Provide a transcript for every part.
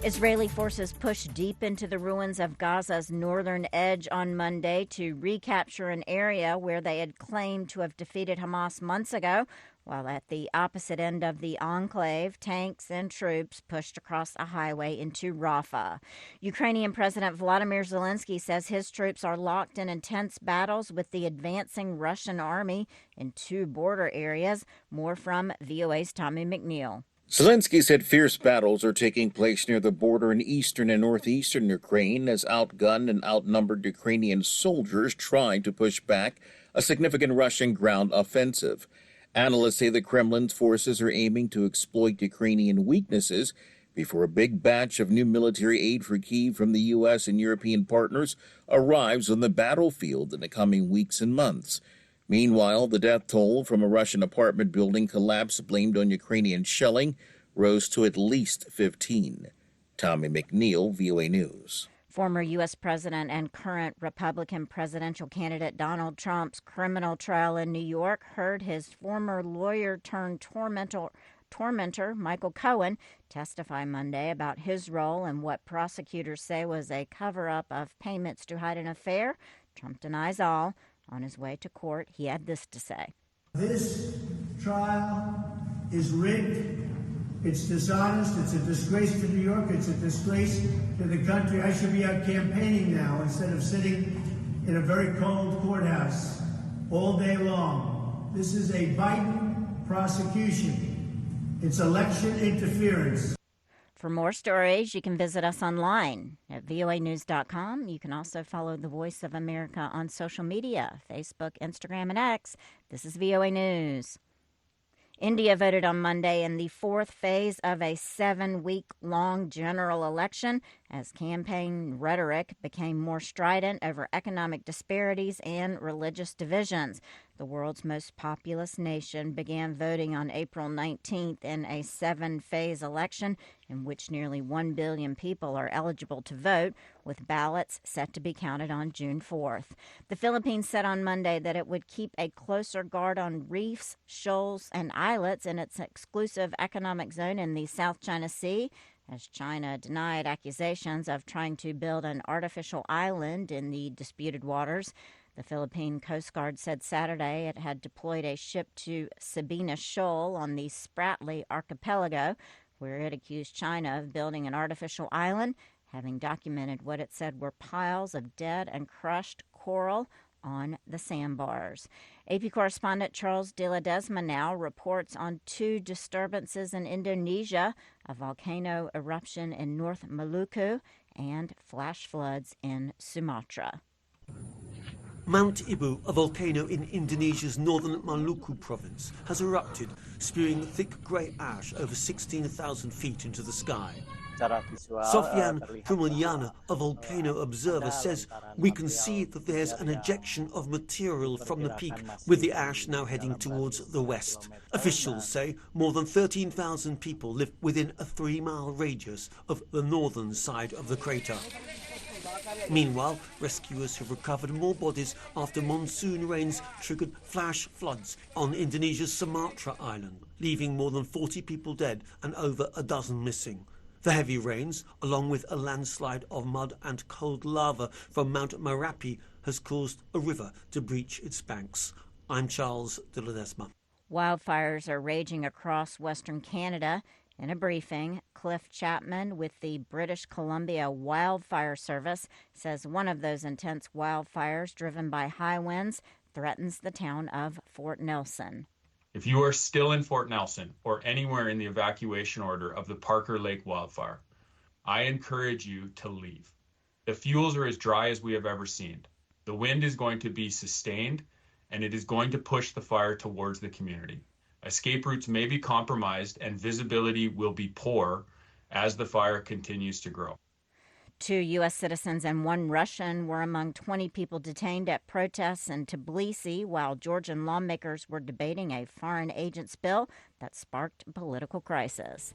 Israeli forces pushed deep into the ruins of Gaza's northern edge on Monday to recapture an area where they had claimed to have defeated Hamas months ago, while at the opposite end of the enclave, tanks and troops pushed across a highway into Rafah. Ukrainian President Volodymyr Zelensky says his troops are locked in intense battles with the advancing Russian army in two border areas. More from VOA's Tommy McNeil. Zelensky said fierce battles are taking place near the border in eastern and northeastern Ukraine as outgunned and outnumbered Ukrainian soldiers try to push back a significant Russian ground offensive. Analysts say the Kremlin's forces are aiming to exploit Ukrainian weaknesses before a big batch of new military aid for Kyiv from the U.S. and European partners arrives on the battlefield in the coming weeks and months. Meanwhile, the death toll from a Russian apartment building collapse blamed on Ukrainian shelling rose to at least 15. Tommy McNeil, VOA News. Former U.S. President and current Republican presidential candidate Donald Trump's criminal trial in New York heard his former lawyer-turned-tormentor Michael Cohen testify Monday about his role in what prosecutors say was a cover-up of payments to hide an affair. Trump denies all. On his way to court, he had this to say. This trial is rigged. It's dishonest. It's a disgrace to New York. It's a disgrace to the country. I should be out campaigning now instead of sitting in a very cold courthouse all day long. This is a Biden prosecution. It's election interference. For more stories, you can visit us online at voanews.com. You can also follow the Voice of America on social media, Facebook, Instagram, and X. This is VOA News. India voted on Monday in the fourth phase of a 7-week-long general election as campaign rhetoric became more strident over economic disparities and religious divisions. The world's most populous nation began voting on April 19th in a 7-phase election in which nearly 1 billion people are eligible to vote, with ballots set to be counted on June 4th. The Philippines said on Monday that it would keep a closer guard on reefs, shoals, and islets in its exclusive economic zone in the South China Sea, as China denied accusations of trying to build an artificial island in the disputed waters. The Philippine Coast Guard said Saturday it had deployed a ship to Sabina Shoal on the Spratly Archipelago, where it accused China of building an artificial island, having documented what it said were piles of dead and crushed coral on the sandbars. AP correspondent Charles de Ledesma now reports on 2 disturbances in Indonesia, a volcano eruption in North Maluku, and flash floods in Sumatra. Mount Ibu, a volcano in Indonesia's northern Maluku province, has erupted, spewing thick grey ash over 16,000 feet into the sky. Sofian Prumulyana, a volcano observer, says we can see that there's an ejection of material from the peak, with the ash now heading towards the west. Officials say more than 13,000 people live within a 3-mile radius of the northern side of the crater. Meanwhile, rescuers have recovered more bodies after monsoon rains triggered flash floods on Indonesia's Sumatra island, leaving more than 40 people dead and over a dozen missing. The heavy rains, along with a landslide of mud and cold lava from Mount Merapi, has caused a river to breach its banks. I'm Charles de Ledesma. Wildfires are raging across western Canada. In a briefing, Cliff Chapman with the British Columbia Wildfire Service says one of those intense wildfires driven by high winds threatens the town of Fort Nelson. If you are still in Fort Nelson or anywhere in the evacuation order of the Parker Lake wildfire, I encourage you to leave. The fuels are as dry as we have ever seen. The wind is going to be sustained, and it is going to push the fire towards the community. Escape routes may be compromised and visibility will be poor as the fire continues to grow. 2 U.S. citizens and 1 Russian were among 20 people detained at protests in Tbilisi while Georgian lawmakers were debating a foreign agents bill that sparked a political crisis.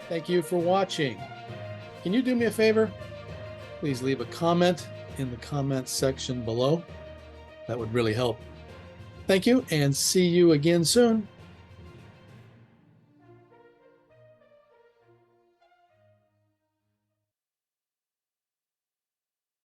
Thank you for watching. Can you do me a favor? Please leave a comment in the comments section below. That would really help. Thank you, and see you again soon.